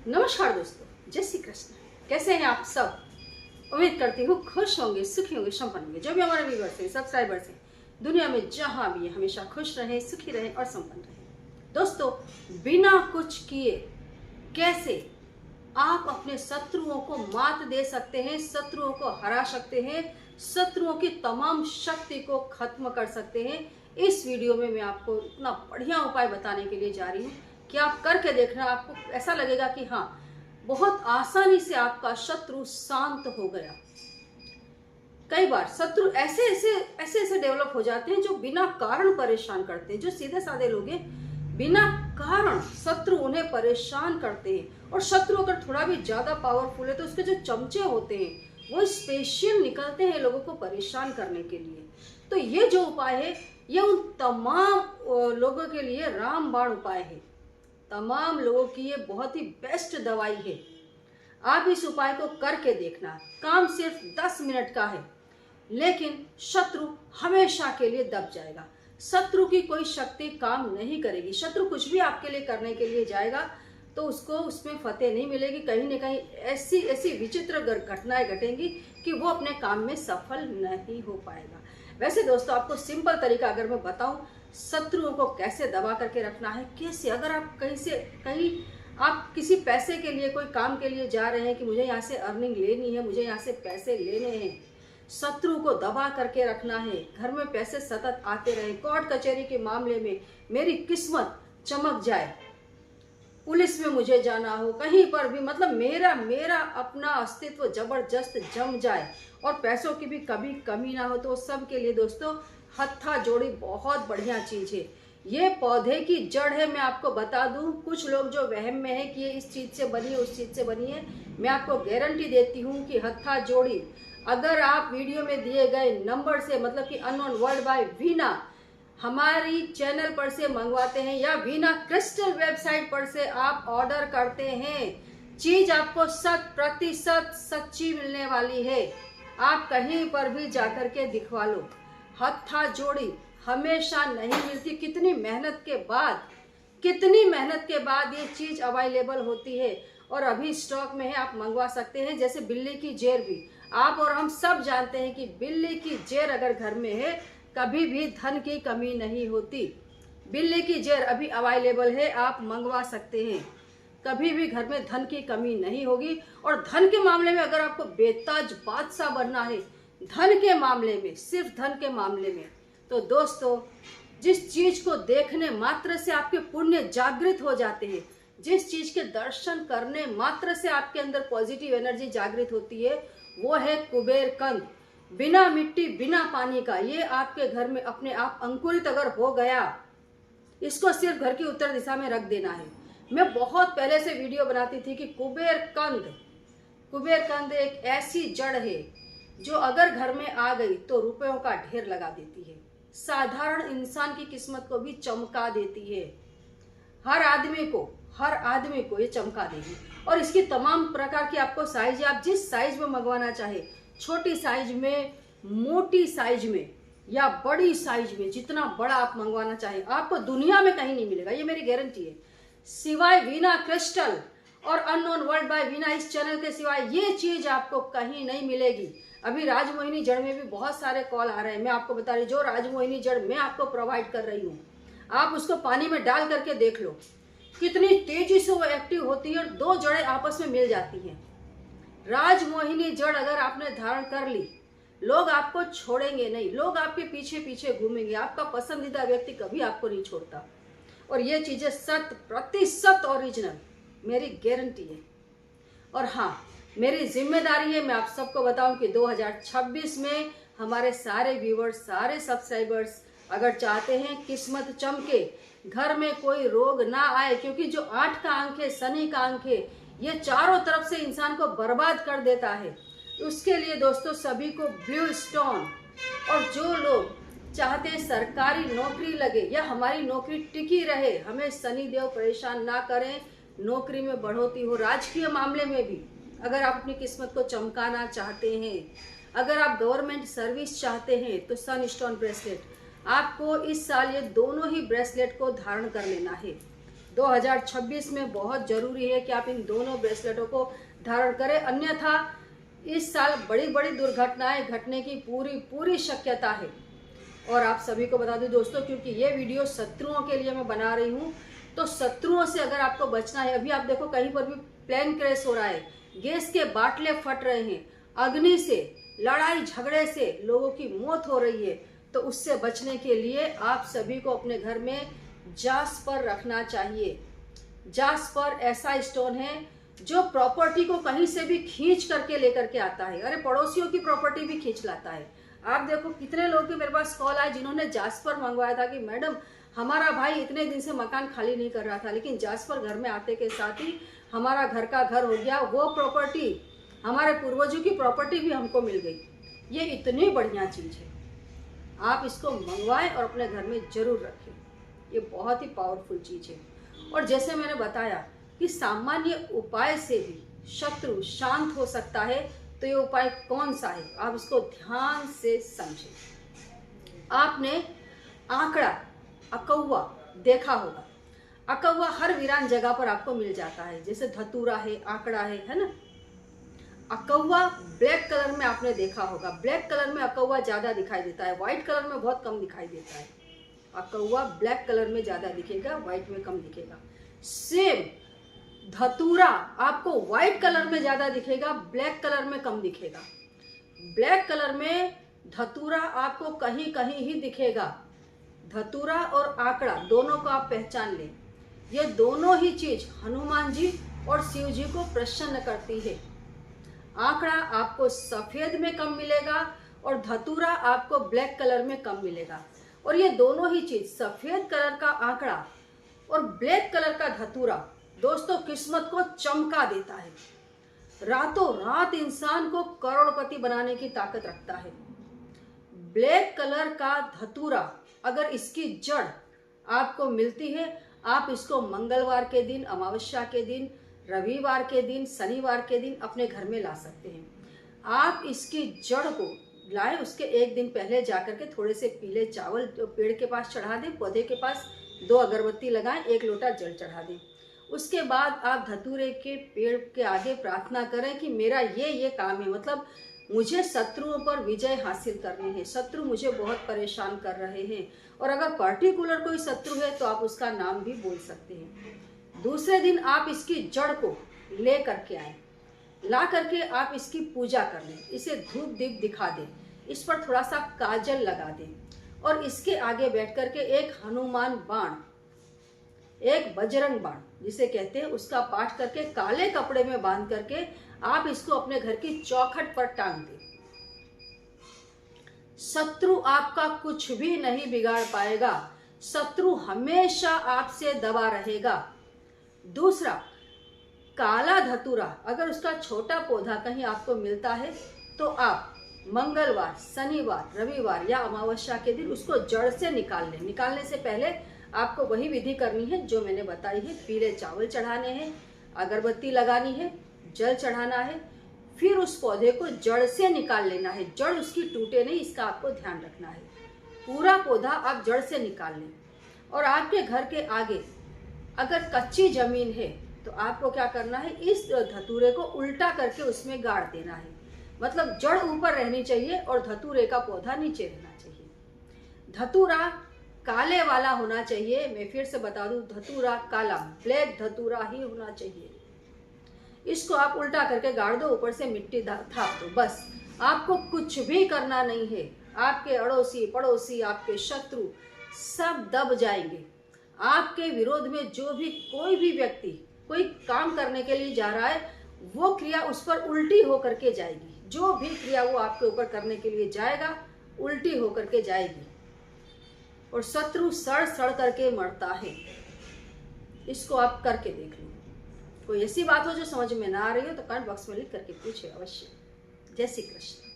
नमस्कार दोस्तों, जय श्री कृष्ण। कैसे हैं आप सब? उम्मीद करती हूँ खुश होंगे, सुखी होंगे, संपन्न होंगे। जो भी हमारे व्यूअर्स हैं, सब्सक्राइबर्स हैं, दुनिया में जहाँ भी है हमेशा खुश रहें, सुखी रहें और संपन्न रहें। दोस्तों, बिना कुछ किए कैसे आप अपने शत्रुओं को मात दे सकते हैं, शत्रुओं को हरा सकते हैं, शत्रुओं की तमाम शक्ति को खत्म कर सकते हैं। इस वीडियो में मैं आपको इतना बढ़िया उपाय बताने के लिए जा रही हूँ कि आप करके देखना। आपको ऐसा लगेगा कि हाँ, बहुत आसानी से आपका शत्रु शांत हो गया। कई बार शत्रु ऐसे डेवलप हो जाते हैं जो बिना कारण परेशान करते हैं। जो सीधे साधे लोग हैं, बिना कारण शत्रु उन्हें परेशान करते हैं। और शत्रु अगर थोड़ा भी ज्यादा पावरफुल है तो उसके जो चमचे होते हैं वो स्पेशल निकलते हैं लोगों को परेशान करने के लिए। तो ये जो उपाय है, ये उन तमाम लोगों के लिए रामबाण उपाय है। तमाम लोगों की ये बहुत ही बेस्ट दवाई है। आप इस उपाय को करके देखना। काम सिर्फ 10 मिनट का है, लेकिन शत्रु हमेशा के लिए दब जाएगा। शत्रु की कोई शक्ति काम नहीं करेगी। शत्रु कुछ भी आपके लिए करने के लिए जाएगा तो उसको उसमें फतेह नहीं मिलेगी। कहीं न कहीं ऐसी ऐसी विचित्र घटनाएं घटेंगी कि वो अपने काम में सफल नहीं हो पाएगा। वैसे दोस्तों, आपको सिंपल तरीका अगर मैं बताऊं शत्रुओं को कैसे दबा करके रखना है, कैसे अगर आप कहीं आप किसी पैसे के लिए, कोई काम के लिए जा रहे हैं कि मुझे यहाँ से अर्निंग लेनी है, मुझे यहाँ से पैसे लेने हैं, शत्रु को दबा करके रखना है, घर में पैसे सतत आते रहे, कोर्ट कचहरी के मामले में मेरी किस्मत चमक जाए, पुलिस में मुझे जाना हो, कहीं पर भी मतलब मेरा अपना अस्तित्व जबरदस्त जम जाए और पैसों की भी कभी कमी ना हो, तो सब के लिए दोस्तों हत्था जोड़ी बहुत बढ़िया चीज है। ये पौधे की जड़ है। मैं आपको बता दूं, कुछ लोग जो वहम में है कि ये इस चीज से बनी है, उस चीज से बनी है, मैं आपको गारंटी देती हूँ कि हत्था जोड़ी अगर आप वीडियो में दिए गए नंबर से, मतलब कि अननोन वर्ड बाय वीना हमारी चैनल पर से मंगवाते हैं या वीना क्रिस्टल वेबसाइट पर से आप ऑर्डर करते हैं, चीज आपको 100% सच्ची मिलने वाली है। आप कहीं पर भी जाकर के दिखवा लो, हत्था जोड़ी हमेशा नहीं मिलती। कितनी मेहनत के बाद ये चीज अवेलेबल होती है और अभी स्टॉक में है, आप मंगवा सकते हैं। जैसे बिल्ली की जेर भी आप और हम सब जानते हैं कि बिल्ली की जेर अगर घर में है कभी भी धन की कमी नहीं होती। बिल्ली की जेर अभी अवेलेबल है, आप मंगवा सकते हैं, कभी भी घर में धन की कमी नहीं होगी। और धन के मामले में अगर आपको बेताज बादशाह बनना है, धन के मामले में, सिर्फ धन के मामले में, तो दोस्तों जिस चीज को देखने मात्र से आपके पुण्य जागृत हो जाते हैं, जिस चीज के दर्शन करने मात्र से आपके अंदर पॉजिटिव एनर्जी जागृत होती है, वो है कुबेर कंद। बिना मिट्टी बिना पानी का ये आपके घर में अपने आप अंकुरित अगर हो गया, इसको सिर्फ घर की उत्तर दिशा में रख देना है। मैं बहुत पहले से वीडियो बनाती थी कि कुबेर कंद एक ऐसी जड़ है जो अगर घर में आ गई तो रुपयों का ढेर लगा देती है, साधारण इंसान की किस्मत को भी चमका देती है। हर आदमी को ये चमका देगी। और इसकी तमाम प्रकार की आपको साइज है, आप जिस साइज में मंगवाना चाहे, छोटी साइज में, मोटी साइज में या बड़ी साइज में, जितना बड़ा आप मंगवाना चाहे, आपको दुनिया में कहीं नहीं मिलेगा, ये मेरी गारंटी है। सिवाय वीना क्रिस्टल और अननोन वर्ल्ड बाय वीना इस चैनल के सिवाय ये चीज आपको कहीं नहीं मिलेगी। अभी राजमोहिनी जड़ में भी बहुत सारे कॉल आ रहे हैं। मैं आपको बता रही, जो राजमोहिनी जड़ मैं आपको प्रोवाइड कर रही हूँ, आप उसको पानी में डाल करके देख लो, कितनी तेजी से वो एक्टिव होती है और दो जड़ें आपस में मिल जाती हैं। राजमोहिनी जड़ अगर आपने धारण कर ली, लोग आपको छोड़ेंगे नहीं, लोग आपके पीछे पीछे घूमेंगे। आपका पसंदीदा व्यक्ति कभी आपको नहीं छोड़ता। और ये चीजें 100% ओरिजिनल, मेरी गारंटी है। और हाँ, मेरी जिम्मेदारी है मैं आप सबको बताऊं कि 2026 में हमारे सारे व्यूवर्स, सारे सब्सक्राइबर्स अगर चाहते हैं किस्मत चमके, घर में कोई रोग ना आए, क्योंकि जो 8 का अंक है, शनि का अंक है, ये चारों तरफ से इंसान को बर्बाद कर देता है। उसके लिए दोस्तों सभी को ब्लू स्टोन, और जो लोग चाहते हैं सरकारी नौकरी लगे या हमारी नौकरी टिकी रहे, हमें शनिदेव परेशान ना करें, नौकरी में बढ़ोतरी हो, राजकीय मामले में भी अगर आप अपनी किस्मत को चमकाना चाहते हैं, अगर आप गवर्नमेंट सर्विस चाहते हैं, तो सन स्टोन ब्रेसलेट आपको इस साल ये दोनों ही ब्रेसलेट को धारण कर लेना है। 2026 में बहुत जरूरी है कि आप इन दोनों ब्रेसलेटों को धारण करें, अन्यथा इस साल बड़ी बड़ी दुर्घटनाएं घटने की पूरी शक्यता है। और आप सभी को बता दूं दोस्तों, क्योंकि ये वीडियो शत्रुओं के लिए मैं बना रही हूँ, तो शत्रुओं से अगर आपको बचना है, अभी आप देखो कहीं पर भी प्लेन क्रैश हो रहा है, गैस के बाटले फट रहे हैं, अग्नि से, लड़ाई झगड़े से लोगों की मौत हो रही है, तो उससे बचने के लिए आप सभी को अपने घर में जास्पर रखना चाहिए। जास्पर ऐसा स्टोन है जो प्रॉपर्टी को कहीं से भी खींच करके लेकर के आता है। अरे पड़ोसियों की प्रॉपर्टी भी खींच लाता है। आप देखो कितने लोगों के मेरे पास कॉल आए जिन्होंने जास्पर मंगवाया था कि मैडम हमारा भाई इतने दिन से मकान खाली नहीं कर रहा था, लेकिन जास्पर घर में आते के साथ ही हमारा घर का घर हो गया, वो प्रॉपर्टी, हमारे पूर्वजों की प्रॉपर्टी भी हमको मिल गई। ये इतनी बढ़िया चीज है, आप इसको मंगवाएं और अपने घर में जरूर रखें। ये बहुत ही पावरफुल चीज है। और जैसे मैंने बताया कि सामान्य उपाय से भी शत्रु शांत हो सकता है, तो ये उपाय कौन सा है, आप इसको ध्यान से समझें। आपने आंकड़ा अकौवा देखा होगा। अकौवा हर वीरान जगह पर आपको मिल जाता है, जैसे धतूरा है, आंकड़ा है ना। अकौवा ब्लैक कलर में आपने देखा होगा। ब्लैक कलर में अकौवा ज्यादा दिखाई देता है, व्हाइट कलर में बहुत कम दिखाई देता है। अकौवा ब्लैक कलर में ज्यादा दिखेगा, व्हाइट में कम दिखेगा। सेम धतूरा आपको व्हाइट कलर में ज्यादा दिखेगा, ब्लैक कलर में कम दिखेगा। ब्लैक कलर में धतूरा आपको कहीं कहीं ही दिखेगा। धतूरा और आंकड़ा दोनों को आप पहचान लें। ये दोनों ही चीज हनुमान जी और शिव जी को प्रसन्न करती है। आंकड़ा आपको सफेद में कम मिलेगा और धतूरा आपको ब्लैक कलर में कम मिलेगा। और ये दोनों ही चीज, सफेद कलर का आंकड़ा और ब्लैक कलर का धतूरा, दोस्तों किस्मत को चमका देता है। रातों रात इंसान को करोड़पति बनाने की ताकत रखता है। ब्लैक कलर का धतूरा अगर इसकी जड़ आपको मिलती है, आप इसको मंगलवार के दिन, अमावस्या के दिन, रविवार के दिन, शनिवार के दिन अपने घर में ला सकते हैं। आप इसकी जड़ को लाए, उसके एक दिन पहले जाकर के थोड़े से पीले चावल पेड़ के पास चढ़ा दें, पौधे के पास 2 अगरबत्ती लगाएं, 1 लोटा जल चढ़ा दें। उसके बाद आप धतूरे के पेड़ के आगे प्रार्थना करें कि मेरा ये काम है, मतलब मुझे शत्रुओं पर विजय हासिल करनी है, शत्रु मुझे बहुत परेशान कर रहे हैं। और अगर पर्टिकुलर कोई शत्रु है तो आप उसका नाम भी बोल सकते हैं। दूसरे दिन आप इसकी जड़ को ले करके आए, ला करके आप इसकी पूजा कर लें, इसे धूप दीप दिखा दें, इस पर थोड़ा सा काजल लगा दें और इसके आगे बैठ करके एक हनुमान बाण, एक बजरंग बाण जिसे कहते हैं, उसका पाठ करके काले कपड़े में बांध करके आप इसको अपने घर की चौखट पर टांग दें। शत्रु आपका कुछ भी नहीं बिगाड़ पाएगा, शत्रु हमेशा आपसे दबा रहेगा। दूसरा, काला धतूरा अगर उसका छोटा पौधा कहीं आपको मिलता है तो आप मंगलवार, शनिवार, रविवार या अमावस्या के दिन उसको जड़ से निकाल लें। निकालने से पहले आपको वही विधि करनी है जो मैंने बताई है। पीले चावल चढ़ाने हैं, अगरबत्ती लगानी है, जल चढ़ाना है, फिर उस पौधे को जड़ से निकाल लेना है। जड़ उसकी टूटे नहीं, इसका आपको ध्यान रखना है। पूरा पौधा आप जड़ से निकाल लें। और आपके घर के आगे अगर कच्ची जमीन है तो आपको क्या करना है, इस धतूरे को उल्टा करके उसमें गाड़ देना है। मतलब जड़ ऊपर रहनी चाहिए और धतूरे का पौधा नीचे रहना चाहिए। धतूरा काले वाला होना चाहिए। मैं फिर से बता दूं, धतूरा काला, ब्लैक धतूरा ही होना चाहिए। इसको आप उल्टा करके गाड़ दो, ऊपर से मिट्टी थाप दो, बस। आपको कुछ भी करना नहीं है। आपके अड़ोसी पड़ोसी, आपके शत्रु सब दब जाएंगे। आपके विरोध में जो भी कोई भी व्यक्ति कोई काम करने के लिए जा रहा है, वो क्रिया उस पर उल्टी होकर के जाएगी। जो भी क्रिया वो आपके ऊपर करने के लिए जाएगा, उल्टी होकर के जाएगी और शत्रु सड़ सड़ करके मरता है। इसको आप करके देख लो। कोई ऐसी बात हो जो समझ में ना आ रही हो तो कमेंट बॉक्स में लिख करके पूछे अवश्य। जय श्री कृष्ण।